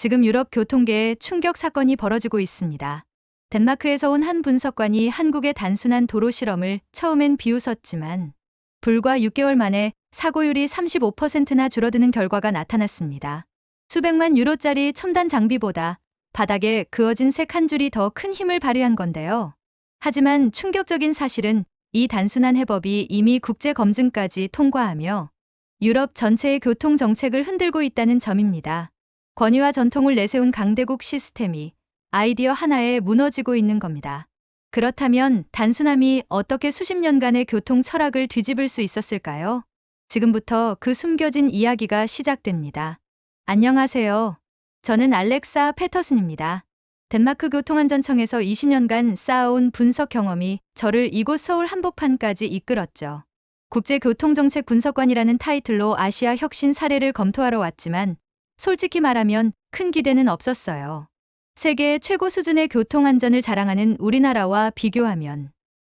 지금 유럽 교통계에 충격 사건이 벌어지고 있습니다. 덴마크에서 온 한 분석관이 한국의 단순한 도로 실험을 처음엔 비웃었지만 불과 6개월 만에 사고율이 35%나 줄어드는 결과가 나타났습니다. 수백만 유로짜리 첨단 장비보다 바닥에 그어진 색 한 줄이 더 큰 힘을 발휘한 건데요. 하지만 충격적인 사실은 이 단순한 해법이 이미 국제 검증까지 통과하며 유럽 전체의 교통 정책을 흔들고 있다는 점입니다. 권위와 전통을 내세운 강대국 시스템이 아이디어 하나에 무너지고 있는 겁니다. 그렇다면 단순함이 어떻게 수십 년간의 교통 철학을 뒤집을 수 있었을까요? 지금부터 그 숨겨진 이야기가 시작됩니다. 안녕하세요. 저는 알렉사 패터슨입니다. 덴마크 교통안전청에서 20년간 쌓아온 분석 경험이 저를 이곳 서울 한복판까지 이끌었죠. 국제교통정책 분석관이라는 타이틀로 아시아 혁신 사례를 검토하러 왔지만 솔직히 말하면 큰 기대는 없었어요. 세계 최고 수준의 교통안전을 자랑하는 우리나라와 비교하면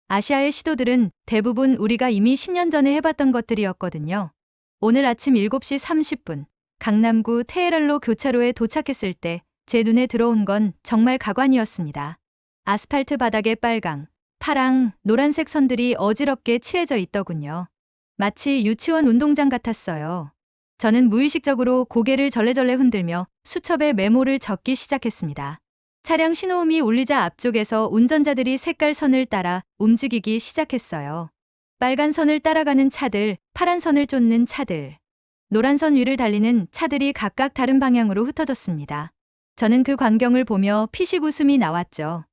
아시아의 시도들은 대부분 우리가 이미 10년 전에 해봤던 것들이었거든요. 오늘 아침 7시 30분 강남구 테헤랄로 교차로에 도착했을 때 제 눈에 들어온 건 정말 가관이었습니다. 아스팔트 바닥에 빨강, 파랑, 노란색 선들이 어지럽게 칠해져 있더군요. 마치 유치원 운동장 같았어요. 저는 무의식적으로 고개를 절레절레 흔들며 수첩에 메모를 적기 시작했습니다. 차량 신호음이 울리자 앞쪽에서 운전자들이 색깔 선을 따라 움직이기 시작했어요. 빨간 선을 따라가는 차들, 파란 선을 쫓는 차들, 노란 선 위를 달리는 차들이 각각 다른 방향으로 흩어졌습니다. 저는 그 광경을 보며 피식 웃음이 나왔죠.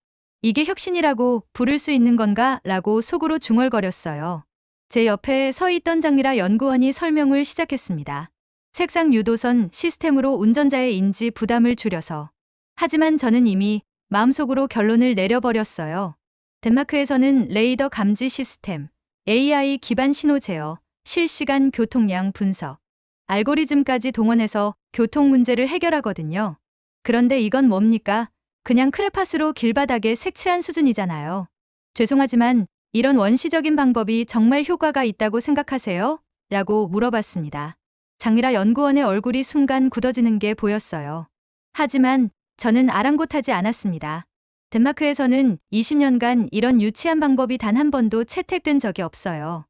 이게 혁신이라고 부를 수 있는 건가? 라고 속으로 중얼거렸어요. 제 옆에 서 있던 장미라 연구원이 설명을 시작했습니다. 색상 유도선 시스템으로 운전자의 인지 부담을 줄여서. 하지만 저는 이미 마음속으로 결론을 내려버렸어요. 덴마크에서는 레이더 감지 시스템, AI 기반 신호 제어, 실시간 교통량 분석, 알고리즘까지 동원해서 교통 문제를 해결하거든요. 그런데 이건 뭡니까? 그냥 크레파스로 길바닥에 색칠한 수준이잖아요. 죄송하지만 이런 원시적인 방법이 정말 효과가 있다고 생각하세요? 라고 물어봤습니다. 장미라 연구원의 얼굴이 순간 굳어지는 게 보였어요. 하지만 저는 아랑곳하지 않았습니다. 덴마크에서는 20년간 이런 유치한 방법이 단 한 번도 채택된 적이 없어요.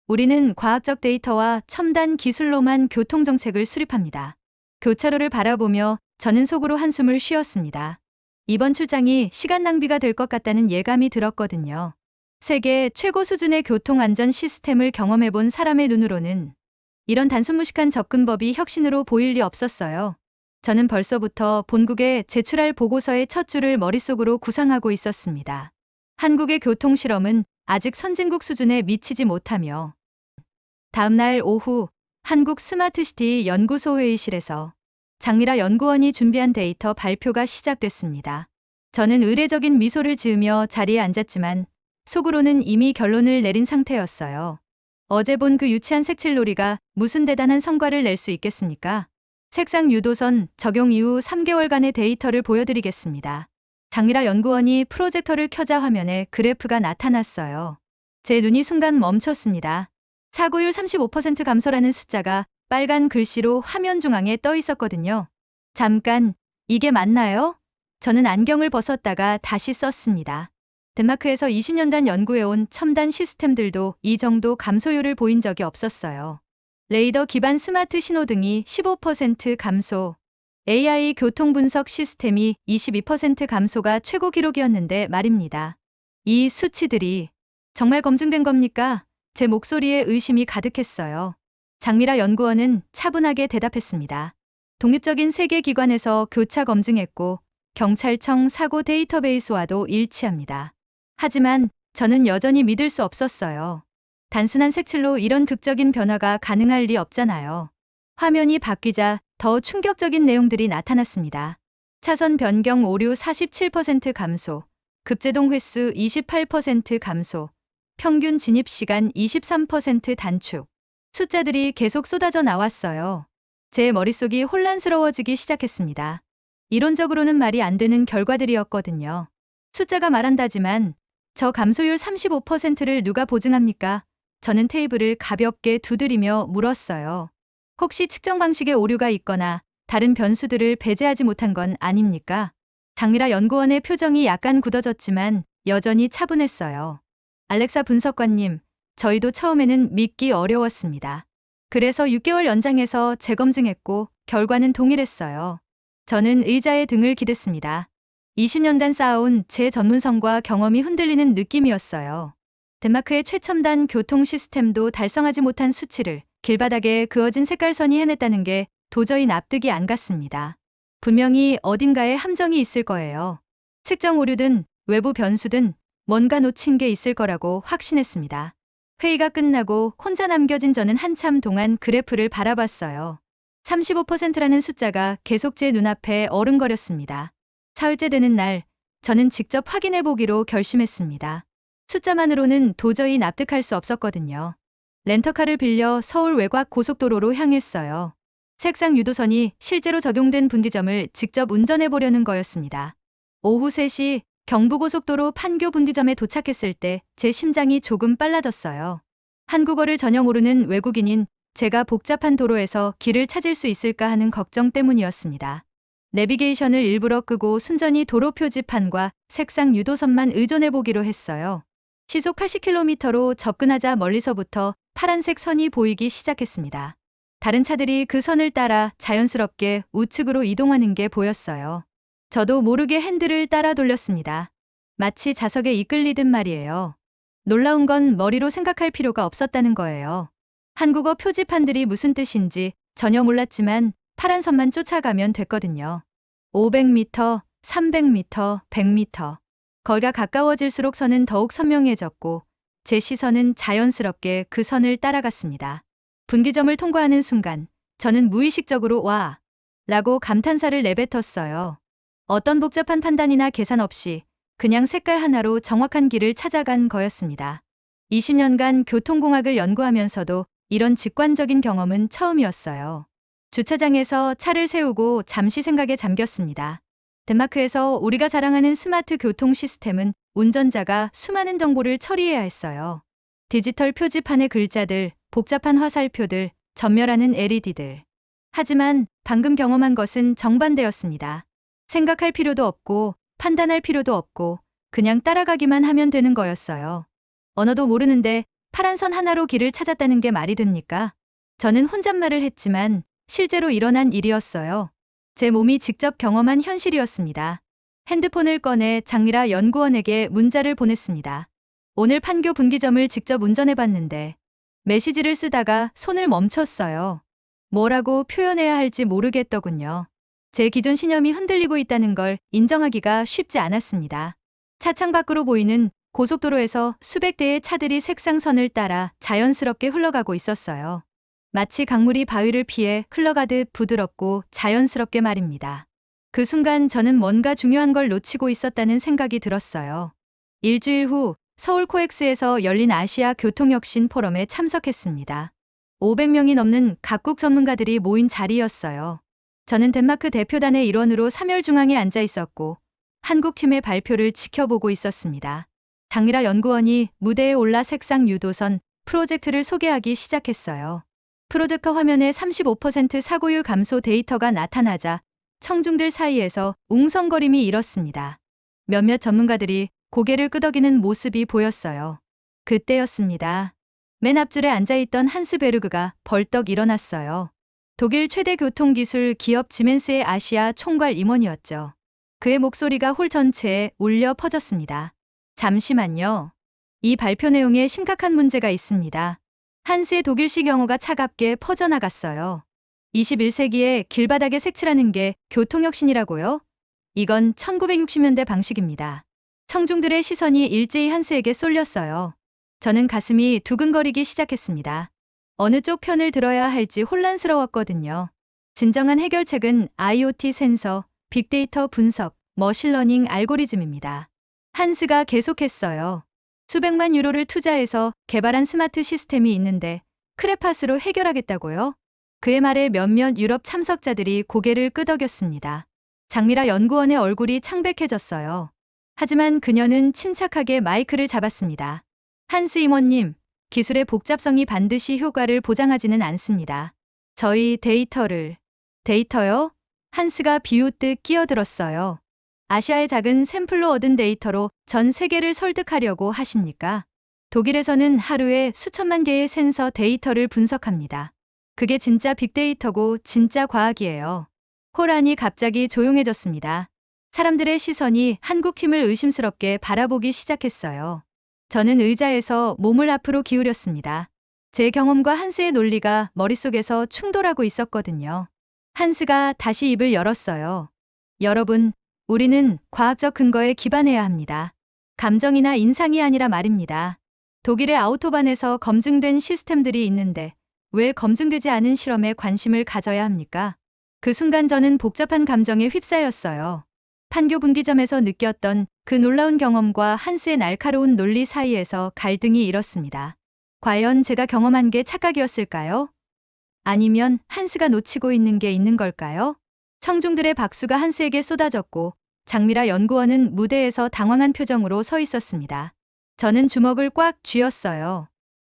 우리는 과학적 데이터와 첨단 기술로만 교통정책을 수립합니다. 교차로를 바라보며 저는 속으로 한숨을 쉬었습니다. 이번 출장이 시간 낭비가 될 것 같다는 예감이 들었거든요. 세계 최고 수준의 교통안전 시스템을 경험해본 사람의 눈으로는 이런 단순무식한 접근법이 혁신으로 보일 리 없었어요. 저는 벌써부터 본국에 제출할 보고서의 첫 줄을 머릿속으로 구상하고 있었습니다. 한국의 교통실험은 아직 선진국 수준에 미치지 못하며 다음 날 오후 한국 스마트시티 연구소 회의실에서 장미라 연구원이 준비한 데이터 발표가 시작됐습니다. 저는 의례적인 미소를 지으며 자리에 앉았지만 속으로는 이미 결론을 내린 상태였어요. 어제 본 그 유치한 색칠놀이가 무슨 대단한 성과를 낼 수 있겠습니까? 색상 유도선 적용 이후 3개월간의 데이터를 보여드리겠습니다. 장미라 연구원이 프로젝터를 켜자 화면에 그래프가 나타났어요. 제 눈이 순간 멈췄습니다. 사고율 35% 감소라는 숫자가 빨간 글씨로 화면 중앙에 떠 있었거든요. 잠깐, 이게 맞나요? 저는 안경을 벗었다가 다시 썼습니다. 덴마크에서 20년간 연구해온 첨단 시스템들도 이 정도 감소율을 보인 적이 없었어요. 레이더 기반 스마트 신호등이 15% 감소, AI 교통 분석 시스템이 22% 감소가 최고 기록이었는데 말입니다. 이 수치들이 정말 검증된 겁니까? 제 목소리에 의심이 가득했어요. 장미라 연구원은 차분하게 대답했습니다. 독립적인 세계 기관에서 교차 검증했고 경찰청 사고 데이터베이스와도 일치합니다. 하지만 저는 여전히 믿을 수 없었어요. 단순한 색칠로 이런 극적인 변화가 가능할 리 없잖아요. 화면이 바뀌자 더 충격적인 내용들이 나타났습니다. 차선 변경 오류 47% 감소, 급제동 횟수 28% 감소, 평균 진입 시간 23% 단축. 숫자들이 계속 쏟아져 나왔어요. 제 머릿속이 혼란스러워지기 시작했습니다. 이론적으로는 말이 안 되는 결과들이었거든요. 숫자가 말한다지만 저 감소율 35%를 누가 보증합니까? 저는 테이블을 가볍게 두드리며 물었어요. 혹시 측정 방식에 오류가 있거나 다른 변수들을 배제하지 못한 건 아닙니까? 장미라 연구원의 표정이 약간 굳어졌지만 여전히 차분했어요. 알렉사 분석관님, 저희도 처음에는 믿기 어려웠습니다. 그래서 6개월 연장해서 재검증했고 결과는 동일했어요. 저는 의자에 등을 기댔습니다. 20년간 쌓아온 제 전문성과 경험이 흔들리는 느낌이었어요. 덴마크의 최첨단 교통 시스템도 달성하지 못한 수치를 길바닥에 그어진 색깔선이 해냈다는 게 도저히 납득이 안 갔습니다. 분명히 어딘가에 함정이 있을 거예요. 측정 오류든 외부 변수든 뭔가 놓친 게 있을 거라고 확신했습니다. 회의가 끝나고 혼자 남겨진 저는 한참 동안 그래프를 바라봤어요. 35%라는 숫자가 계속 제 눈앞에 어른거렸습니다. 사흘째 되는 날, 저는 직접 확인해 보기로 결심했습니다. 숫자만으로는 도저히 납득할 수 없었거든요. 렌터카를 빌려 서울 외곽 고속도로로 향했어요. 색상 유도선이 실제로 적용된 분기점을 직접 운전해 보려는 거였습니다. 오후 3시 경부고속도로 판교 분기점에 도착했을 때 제 심장이 조금 빨라졌어요. 한국어를 전혀 모르는 외국인인 제가 복잡한 도로에서 길을 찾을 수 있을까 하는 걱정 때문이었습니다. 내비게이션을 일부러 끄고 순전히 도로 표지판과 색상 유도선만 의존해 보기로 했어요. 시속 80km로 접근하자 멀리서부터 파란색 선이 보이기 시작했습니다. 다른 차들이 그 선을 따라 자연스럽게 우측으로 이동하는 게 보였어요. 저도 모르게 핸들을 따라 돌렸습니다. 마치 자석에 이끌리듯 말이에요. 놀라운 건 머리로 생각할 필요가 없었다는 거예요. 한국어 표지판들이 무슨 뜻인지 전혀 몰랐지만 파란 선만 쫓아가면 됐거든요. 500m, 300m, 100m. 거리가 가까워질수록 선은 더욱 선명해졌고 제 시선은 자연스럽게 그 선을 따라갔습니다. 분기점을 통과하는 순간 저는 무의식적으로 와! 라고 감탄사를 내뱉었어요. 어떤 복잡한 판단이나 계산 없이 그냥 색깔 하나로 정확한 길을 찾아간 거였습니다. 20년간 교통공학을 연구하면서도 이런 직관적인 경험은 처음이었어요. 주차장에서 차를 세우고 잠시 생각에 잠겼습니다. 덴마크에서 우리가 자랑하는 스마트 교통 시스템은 운전자가 수많은 정보를 처리해야 했어요. 디지털 표지판의 글자들, 복잡한 화살표들, 전멸하는 LED들. 하지만 방금 경험한 것은 정반대였습니다. 생각할 필요도 없고 판단할 필요도 없고 그냥 따라가기만 하면 되는 거였어요. 언어도 모르는데 파란 선 하나로 길을 찾았다는 게 말이 됩니까? 저는 혼잣말을 했지만 실제로 일어난 일이었어요. 제 몸이 직접 경험한 현실이었습니다. 핸드폰을 꺼내 장미라 연구원에게 문자를 보냈습니다. 오늘 판교 분기점을 직접 운전해봤는데 메시지를 쓰다가 손을 멈췄어요. 뭐라고 표현해야 할지 모르겠더군요. 제 기존 신념이 흔들리고 있다는 걸 인정하기가 쉽지 않았습니다. 차창 밖으로 보이는 고속도로에서 수백 대의 차들이 색상선을 따라 자연스럽게 흘러가고 있었어요. 마치 강물이 바위를 피해 흘러가듯 부드럽고 자연스럽게 말입니다. 그 순간 저는 뭔가 중요한 걸 놓치고 있었다는 생각이 들었어요. 일주일 후 서울 코엑스에서 열린 아시아 교통혁신 포럼에 참석했습니다. 500명이 넘는 각국 전문가들이 모인 자리였어요. 저는 덴마크 대표단의 일원으로 3열 중앙에 앉아 있었고 한국팀의 발표를 지켜보고 있었습니다. 장미라 연구원이 무대에 올라 색상 유도선 프로젝트를 소개하기 시작했어요. 프로젝터 화면에 35% 사고율 감소 데이터가 나타나자 청중들 사이에서 웅성거림이 일었습니다. 몇몇 전문가들이 고개를 끄덕이는 모습이 보였어요. 그때였습니다. 맨 앞줄에 앉아있던 한스 베르그가 벌떡 일어났어요. 독일 최대 교통기술 기업 지멘스의 아시아 총괄 임원이었죠. 그의 목소리가 홀 전체에 울려 퍼졌습니다. 잠시만요. 이 발표 내용에 심각한 문제가 있습니다. 한스의 독일식 영어가 차갑게 퍼져나갔어요. 21세기에 길바닥에 색칠하는 게 교통혁신이라고요? 이건 1960년대 방식입니다. 청중들의 시선이 일제히 한스에게 쏠렸어요. 저는 가슴이 두근거리기 시작했습니다. 어느 쪽 편을 들어야 할지 혼란스러웠거든요. 진정한 해결책은 IoT 센서, 빅데이터 분석, 머신러닝 알고리즘입니다. 한스가 계속했어요. 수백만 유로를 투자해서 개발한 스마트 시스템이 있는데 크레파스로 해결하겠다고요? 그의 말에 몇몇 유럽 참석자들이 고개를 끄덕였습니다. 장미라 연구원의 얼굴이 창백해졌어요. 하지만 그녀는 침착하게 마이크를 잡았습니다. 한스 임원님, 기술의 복잡성이 반드시 효과를 보장하지는 않습니다. 저희 데이터요? 한스가 비웃듯 끼어들었어요. 아시아의 작은 샘플로 얻은 데이터로 전 세계를 설득하려고 하십니까? 독일에서는 하루에 수천만 개의 센서 데이터를 분석합니다. 그게 진짜 빅데이터고 진짜 과학이에요. 호란이 갑자기 조용해졌습니다. 사람들의 시선이 한국 팀을 의심스럽게 바라보기 시작했어요. 저는 의자에서 몸을 앞으로 기울였습니다. 제 경험과 한스의 논리가 머릿속에서 충돌하고 있었거든요. 한스가 다시 입을 열었어요. 여러분, 우리는 과학적 근거에 기반해야 합니다. 감정이나 인상이 아니라 말입니다. 독일의 아우토반에서 검증된 시스템들이 있는데 왜 검증되지 않은 실험에 관심을 가져야 합니까? 그 순간 저는 복잡한 감정에 휩싸였어요. 판교 분기점에서 느꼈던 그 놀라운 경험과 한스의 날카로운 논리 사이에서 갈등이 일었습니다. 과연 제가 경험한 게 착각이었을까요? 아니면 한스가 놓치고 있는 게 있는 걸까요? 청중들의 박수가 한스에게 쏟아졌고 장미라 연구원은 무대에서 당황한 표정으로 서 있었습니다. 저는 주먹을 꽉 쥐었어요.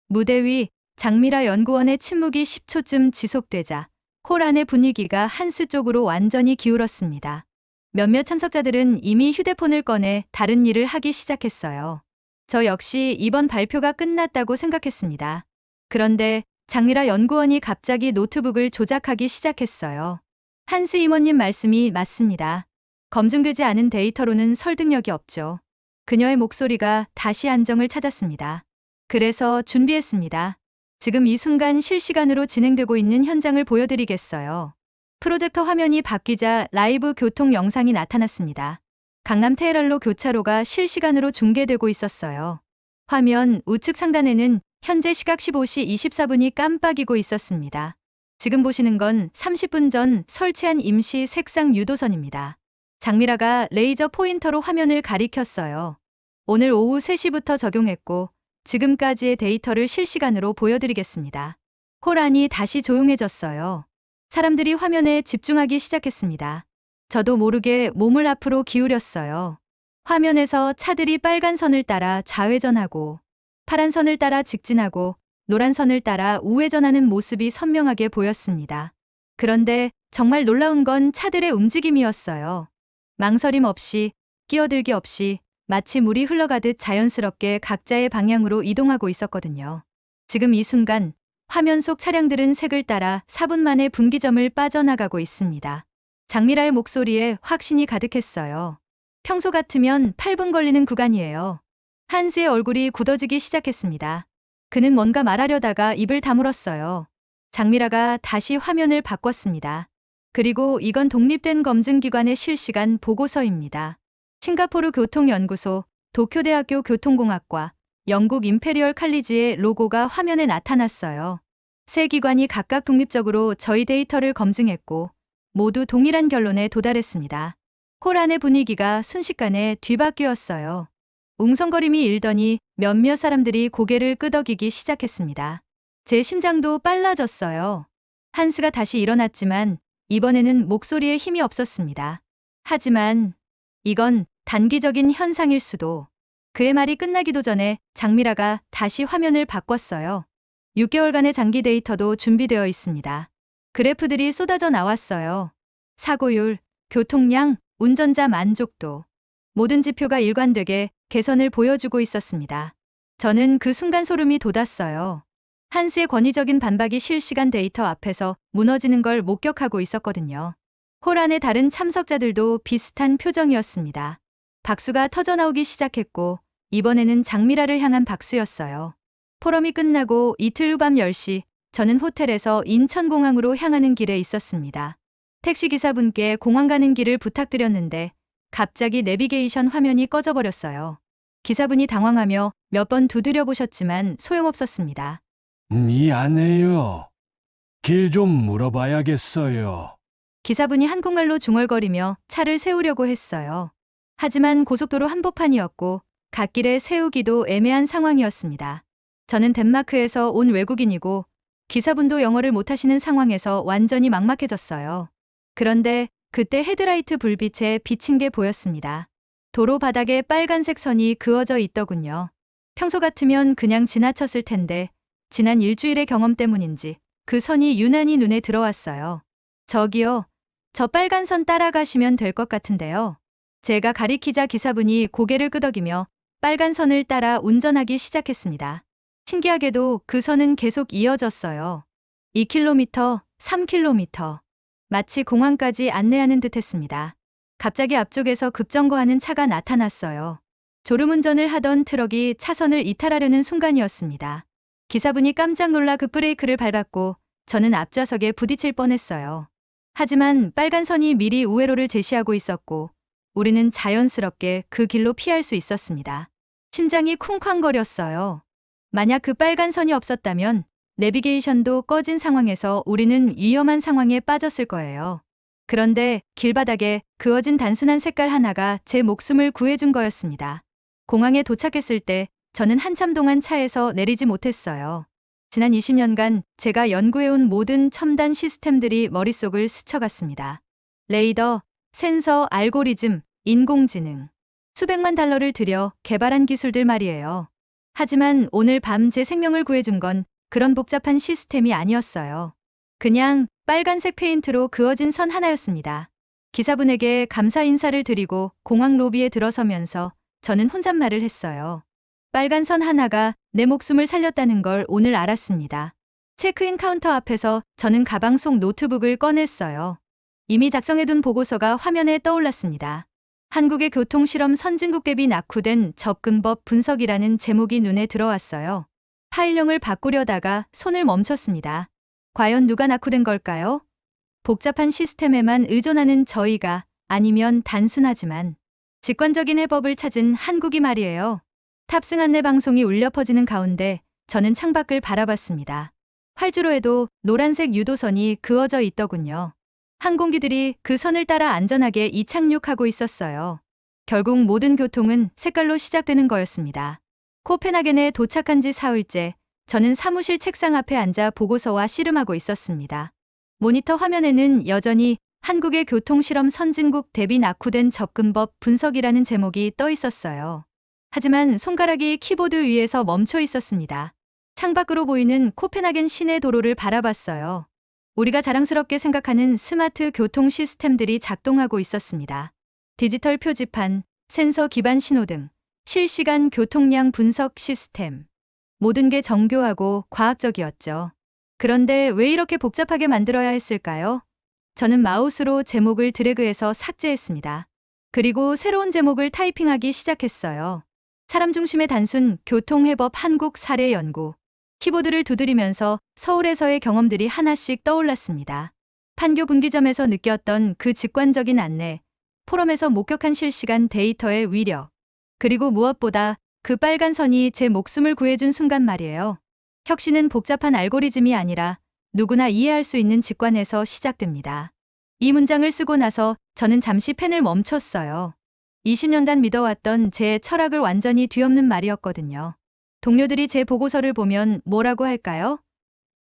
무대 위 장미라 연구원의 침묵이 10초쯤 지속되자 홀 안의 분위기가 한스 쪽으로 완전히 기울었습니다. 몇몇 참석자들은 이미 휴대폰을 꺼내 다른 일을 하기 시작했어요. 저 역시 이번 발표가 끝났다고 생각했습니다. 그런데 장미라 연구원이 갑자기 노트북을 조작하기 시작했어요. 한스 임원님 말씀이 맞습니다. 검증되지 않은 데이터로는 설득력이 없죠. 그녀의 목소리가 다시 안정을 찾았습니다. 그래서 준비했습니다. 지금 이 순간 실시간으로 진행되고 있는 현장을 보여드리겠어요. 프로젝터 화면이 바뀌자 라이브 교통 영상이 나타났습니다. 강남 테헤란로 교차로가 실시간으로 중계되고 있었어요. 화면 우측 상단에는 현재 시각 15시 24분이 깜빡이고 있었습니다. 지금 보시는 건 30분 전 설치한 임시 색상 유도선입니다. 장미라가 레이저 포인터로 화면을 가리켰어요. 오늘 오후 3시부터 적용했고 지금까지의 데이터를 실시간으로 보여드리겠습니다. 호란이 다시 조용해졌어요. 사람들이 화면에 집중하기 시작했습니다. 저도 모르게 몸을 앞으로 기울였어요. 화면에서 차들이 빨간 선을 따라 좌회전하고 파란 선을 따라 직진하고 노란 선을 따라 우회전하는 모습이 선명하게 보였습니다. 그런데 정말 놀라운 건 차들의 움직임이었어요. 망설임 없이, 끼어들기 없이 마치 물이 흘러가듯 자연스럽게 각자의 방향으로 이동하고 있었거든요. 지금 이 순간 화면 속 차량들은 색을 따라 4분 만에 분기점을 빠져나가고 있습니다. 장미라의 목소리에 확신이 가득했어요. 평소 같으면 8분 걸리는 구간이에요. 한스의 얼굴이 굳어지기 시작했습니다. 그는 뭔가 말하려다가 입을 다물었어요. 장미라가 다시 화면을 바꿨습니다. 그리고 이건 독립된 검증기관의 실시간 보고서입니다. 싱가포르 교통연구소, 도쿄대학교 교통공학과, 영국 임페리얼 칼리지의 로고가 화면에 나타났어요. 세 기관이 각각 독립적으로 저희 데이터를 검증했고 모두 동일한 결론에 도달했습니다. 홀 안의 분위기가 순식간에 뒤바뀌었어요. 웅성거림이 일더니 몇몇 사람들이 고개를 끄덕이기 시작했습니다. 제 심장도 빨라졌어요. 한스가 다시 일어났지만 이번에는 목소리에 힘이 없었습니다. 하지만 이건 단기적인 현상일 수도. 그의 말이 끝나기도 전에 장미라가 다시 화면을 바꿨어요. 6개월간의 장기 데이터도 준비되어 있습니다. 그래프들이 쏟아져 나왔어요. 사고율, 교통량, 운전자 만족도. 모든 지표가 일관되게 개선을 보여주고 있었습니다. 저는 그 순간 소름이 돋았어요. 한스의 권위적인 반박이 실시간 데이터 앞에서 무너지는 걸 목격하고 있었거든요. 홀 안의 다른 참석자들도 비슷한 표정이었습니다. 박수가 터져나오기 시작했고 이번에는 장미라를 향한 박수였어요. 포럼이 끝나고 이틀 후 밤 10시 저는 호텔에서 인천공항으로 향하는 길에 있었습니다. 택시기사분께 공항 가는 길을 부탁드렸는데 갑자기 내비게이션 화면이 꺼져버렸어요. 기사분이 당황하며 몇 번 두드려 보셨지만 소용없었습니다. 미안해요. 길 좀 물어봐야겠어요. 기사분이 한국말로 중얼거리며 차를 세우려고 했어요. 하지만 고속도로 한복판이었고 갓길에 세우기도 애매한 상황이었습니다. 저는 덴마크에서 온 외국인이고 기사분도 영어를 못하시는 상황에서 완전히 막막해졌어요. 그런데 그때 헤드라이트 불빛에 비친 게 보였습니다. 도로 바닥에 빨간색 선이 그어져 있더군요. 평소 같으면 그냥 지나쳤을 텐데 지난 일주일의 경험 때문인지 그 선이 유난히 눈에 들어왔어요. 저기요. 저 빨간 선 따라가시면 될 것 같은데요. 제가 가리키자 기사분이 고개를 끄덕이며 빨간 선을 따라 운전하기 시작했습니다. 신기하게도 그 선은 계속 이어졌어요. 2km, 3km. 마치 공항까지 안내하는 듯 했습니다. 갑자기 앞쪽에서 급정거하는 차가 나타났어요. 졸음운전을 하던 트럭이 차선을 이탈하려는 순간이었습니다. 기사분이 깜짝 놀라 급브레이크를 밟았고 저는 앞좌석에 부딪힐 뻔했어요. 하지만 빨간 선이 미리 우회로를 제시하고 있었고 우리는 자연스럽게 그 길로 피할 수 있었습니다. 심장이 쿵쾅거렸어요. 만약 그 빨간 선이 없었다면 내비게이션도 꺼진 상황에서 우리는 위험한 상황에 빠졌을 거예요. 그런데 길바닥에 그어진 단순한 색깔 하나가 제 목숨을 구해준 거였습니다. 공항에 도착했을 때 저는 한참 동안 차에서 내리지 못했어요. 지난 20년간 제가 연구해온 모든 첨단 시스템들이 머릿속을 스쳐갔습니다. 레이더, 센서, 알고리즘, 인공지능. 수백만 달러를 들여 개발한 기술들 말이에요. 하지만 오늘 밤 제 생명을 구해준 건 그런 복잡한 시스템이 아니었어요. 그냥 빨간색 페인트로 그어진 선 하나였습니다. 기사분에게 감사 인사를 드리고 공항 로비에 들어서면서 저는 혼잣말을 했어요. 빨간 선 하나가 내 목숨을 살렸다는 걸 오늘 알았습니다. 체크인 카운터 앞에서 저는 가방 속 노트북을 꺼냈어요. 이미 작성해둔 보고서가 화면에 떠올랐습니다. 한국의 교통실험 선진국 대비 낙후된 접근법 분석이라는 제목이 눈에 들어왔어요. 파일명을 바꾸려다가 손을 멈췄습니다. 과연 누가 낙후된 걸까요? 복잡한 시스템에만 의존하는 저희가, 아니면 단순하지만 직관적인 해법을 찾은 한국이 말이에요. 탑승 안내 방송이 울려 퍼지는 가운데 저는 창밖을 바라봤습니다. 활주로에도 노란색 유도선이 그어져 있더군요. 항공기들이 그 선을 따라 안전하게 이착륙하고 있었어요. 결국 모든 교통은 색깔로 시작되는 거였습니다. 코펜하겐에 도착한 지 사흘째, 저는 사무실 책상 앞에 앉아 보고서와 씨름하고 있었습니다. 모니터 화면에는 여전히 한국의 교통실험 선진국 대비 낙후된 접근법 분석이라는 제목이 떠 있었어요. 하지만 손가락이 키보드 위에서 멈춰 있었습니다. 창밖으로 보이는 코펜하겐 시내 도로를 바라봤어요. 우리가 자랑스럽게 생각하는 스마트 교통 시스템들이 작동하고 있었습니다. 디지털 표지판, 센서 기반 신호등, 실시간 교통량 분석 시스템. 모든 게 정교하고 과학적이었죠. 그런데 왜 이렇게 복잡하게 만들어야 했을까요? 저는 마우스로 제목을 드래그해서 삭제했습니다. 그리고 새로운 제목을 타이핑하기 시작했어요. 사람 중심의 단순 교통해법 한국 사례 연구. 키보드를 두드리면서 서울에서의 경험들이 하나씩 떠올랐습니다. 판교 분기점에서 느꼈던 그 직관적인 안내, 포럼에서 목격한 실시간 데이터의 위력, 그리고 무엇보다 그 빨간 선이 제 목숨을 구해준 순간 말이에요. 혁신은 복잡한 알고리즘이 아니라 누구나 이해할 수 있는 직관에서 시작됩니다. 이 문장을 쓰고 나서 저는 잠시 펜을 멈췄어요. 20년간 믿어왔던 제 철학을 완전히 뒤엎는 말이었거든요. 동료들이 제 보고서를 보면 뭐라고 할까요?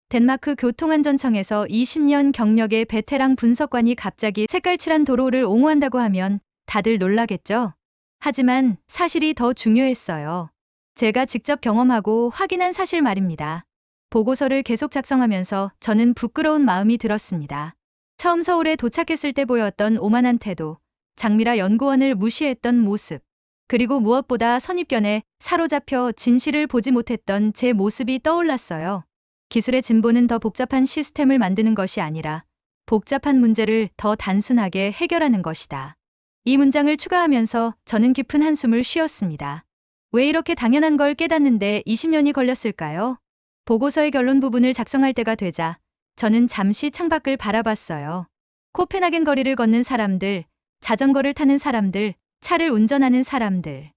덴마크 교통안전청에서 20년 경력의 베테랑 분석관이 갑자기 색깔칠한 도로를 옹호한다고 하면 다들 놀라겠죠? 하지만 사실이 더 중요했어요. 제가 직접 경험하고 확인한 사실 말입니다. 보고서를 계속 작성하면서 저는 부끄러운 마음이 들었습니다. 처음 서울에 도착했을 때 보였던 오만한 태도, 장미라 연구원을 무시했던 모습, 그리고 무엇보다 선입견에 사로잡혀 진실을 보지 못했던 제 모습이 떠올랐어요. 기술의 진보는 더 복잡한 시스템을 만드는 것이 아니라 복잡한 문제를 더 단순하게 해결하는 것이다. 이 문장을 추가하면서 저는 깊은 한숨을 쉬었습니다. 왜 이렇게 당연한 걸 깨닫는데 20년이 걸렸을까요? 보고서의 결론 부분을 작성할 때가 되자 저는 잠시 창밖을 바라봤어요. 코펜하겐 거리를 걷는 사람들, 자전거를 타는 사람들, 차를 운전하는 사람들.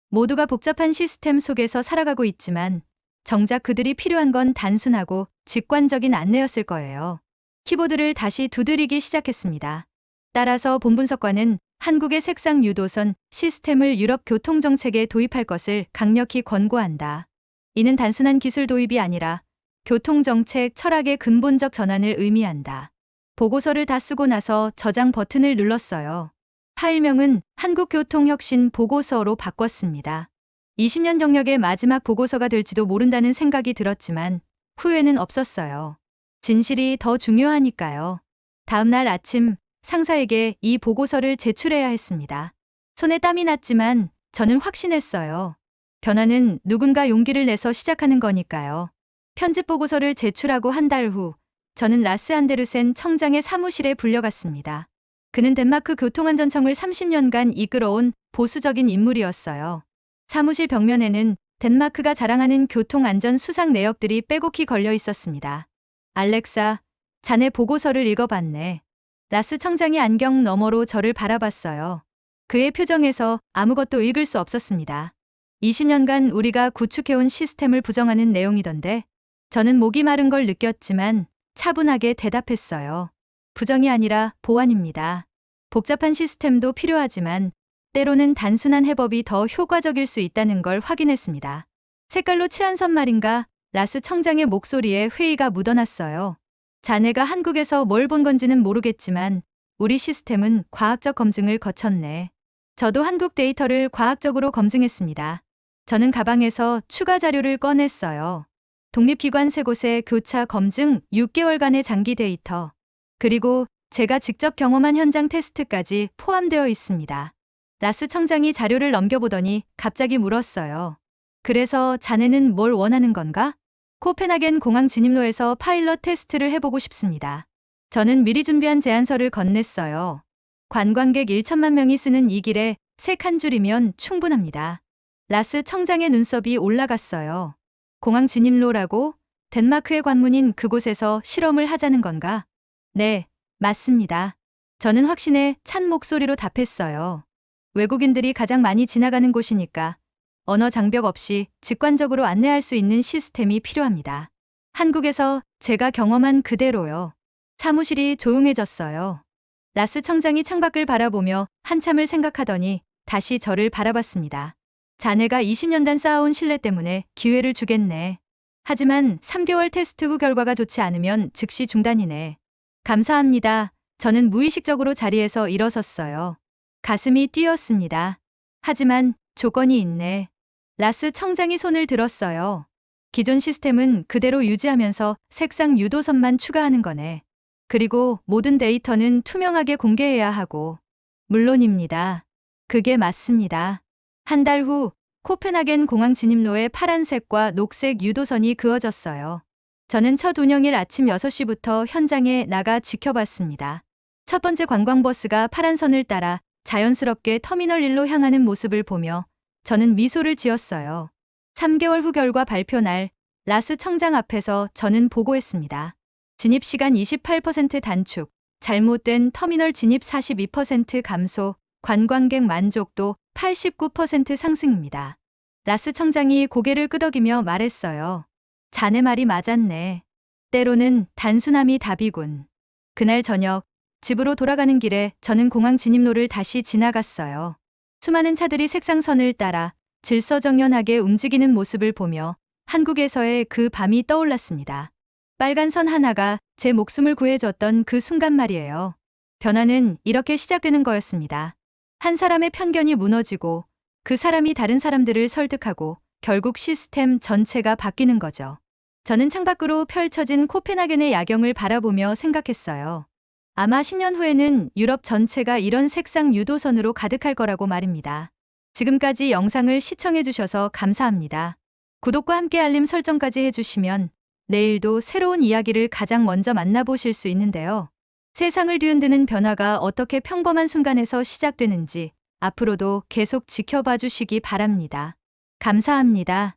모두가 복잡한 시스템 속에서 살아가고 있지만 정작 그들이 필요한 건 단순하고 직관적인 안내였을 거예요. 키보드를 다시 두드리기 시작했습니다. 따라서 본분석관은 한국의 색상 유도선 시스템을 유럽 교통정책에 도입할 것을 강력히 권고한다. 이는 단순한 기술 도입이 아니라 교통정책 철학의 근본적 전환을 의미한다. 보고서를 다 쓰고 나서 저장 버튼을 눌렀어요. 파일명은 한국교통혁신 보고서로 바꿨습니다. 20년 경력의 마지막 보고서가 될지도 모른다는 생각이 들었지만 후회는 없었어요. 진실이 더 중요하니까요. 다음 날 아침 상사에게 이 보고서를 제출해야 했습니다. 손에 땀이 났지만 저는 확신했어요. 변화는 누군가 용기를 내서 시작하는 거니까요. 편집 보고서를 제출하고 한 달 후, 저는 라스 안데르센 청장의 사무실에 불려갔습니다. 그는 덴마크 교통안전청을 30년간 이끌어온 보수적인 인물이었어요. 사무실 벽면에는 덴마크가 자랑하는 교통안전 수상 내역들이 빼곡히 걸려 있었습니다. 알렉사, 자네 보고서를 읽어봤네. 라스 청장이 안경 너머로 저를 바라봤어요. 그의 표정에서 아무것도 읽을 수 없었습니다. 20년간 우리가 구축해온 시스템을 부정하는 내용이던데, 저는 목이 마른 걸 느꼈지만 차분하게 대답했어요. 부정이 아니라 보완입니다. 복잡한 시스템도 필요하지만 때로는 단순한 해법이 더 효과적일 수 있다는 걸 확인했습니다. 색깔로 칠한 선말인가? 라스 청장의 목소리에 회의가 묻어났어요. 자네가 한국에서 뭘 본 건지는 모르겠지만 우리 시스템은 과학적 검증을 거쳤네. 저도 한국 데이터를 과학적으로 검증했습니다. 저는 가방에서 추가 자료를 꺼냈어요. 독립기관 3곳의 교차 검증 6개월간의 장기 데이터, 그리고 제가 직접 경험한 현장 테스트까지 포함되어 있습니다. 라스 청장이 자료를 넘겨보더니 갑자기 물었어요. 그래서 자네는 뭘 원하는 건가? 코펜하겐 공항 진입로에서 파일럿 테스트를 해보고 싶습니다. 저는 미리 준비한 제안서를 건넸어요. 관광객 1천만 명이 쓰는 이 길에 3칸줄이면 충분합니다. 라스 청장의 눈썹이 올라갔어요. 공항 진입로라고? 덴마크의 관문인 그곳에서 실험을 하자는 건가? 네, 맞습니다. 저는 확신에 찬 목소리로 답했어요. 외국인들이 가장 많이 지나가는 곳이니까 언어 장벽 없이 직관적으로 안내할 수 있는 시스템이 필요합니다. 한국에서 제가 경험한 그대로요. 사무실이 조용해졌어요. 라스 청장이 창밖을 바라보며 한참을 생각하더니 다시 저를 바라봤습니다. 자네가 20년간 쌓아온 신뢰 때문에 기회를 주겠네. 하지만 3개월 테스트 후 결과가 좋지 않으면 즉시 중단이네. 감사합니다. 저는 무의식적으로 자리에서 일어섰어요. 가슴이 뛰었습니다. 하지만 조건이 있네. 라스 청장이 손을 들었어요. 기존 시스템은 그대로 유지하면서 색상 유도선만 추가하는 거네. 그리고 모든 데이터는 투명하게 공개해야 하고. 물론입니다. 그게 맞습니다. 한 달 후 코펜하겐 공항 진입로에 파란색과 녹색 유도선이 그어졌어요. 저는 첫 운영일 아침 6시부터 현장에 나가 지켜봤습니다. 첫 번째 관광버스가 파란 선을 따라 자연스럽게 터미널 1로 향하는 모습을 보며 저는 미소를 지었어요. 3개월 후 결과 발표 날 라스 청장 앞에서 저는 보고했습니다. 진입 시간 28% 단축, 잘못된 터미널 진입 42% 감소, 관광객 만족도 89% 상승입니다. 라스 청장이 고개를 끄덕이며 말했어요. 자네 말이 맞았네. 때로는 단순함이 답이군. 그날 저녁, 집으로 돌아가는 길에 저는 공항 진입로를 다시 지나갔어요. 수많은 차들이 색상선을 따라 질서정연하게 움직이는 모습을 보며 한국에서의 그 밤이 떠올랐습니다. 빨간 선 하나가 제 목숨을 구해줬던 그 순간 말이에요. 변화는 이렇게 시작되는 거였습니다. 한 사람의 편견이 무너지고 그 사람이 다른 사람들을 설득하고 결국 시스템 전체가 바뀌는 거죠. 저는 창밖으로 펼쳐진 코펜하겐의 야경을 바라보며 생각했어요. 아마 10년 후에는 유럽 전체가 이런 색상 유도선으로 가득할 거라고 말입니다. 지금까지 영상을 시청해주셔서 감사합니다. 구독과 함께 알림 설정까지 해주시면 내일도 새로운 이야기를 가장 먼저 만나보실 수 있는데요. 세상을 뒤흔드는 변화가 어떻게 평범한 순간에서 시작되는지 앞으로도 계속 지켜봐 주시기 바랍니다. 감사합니다.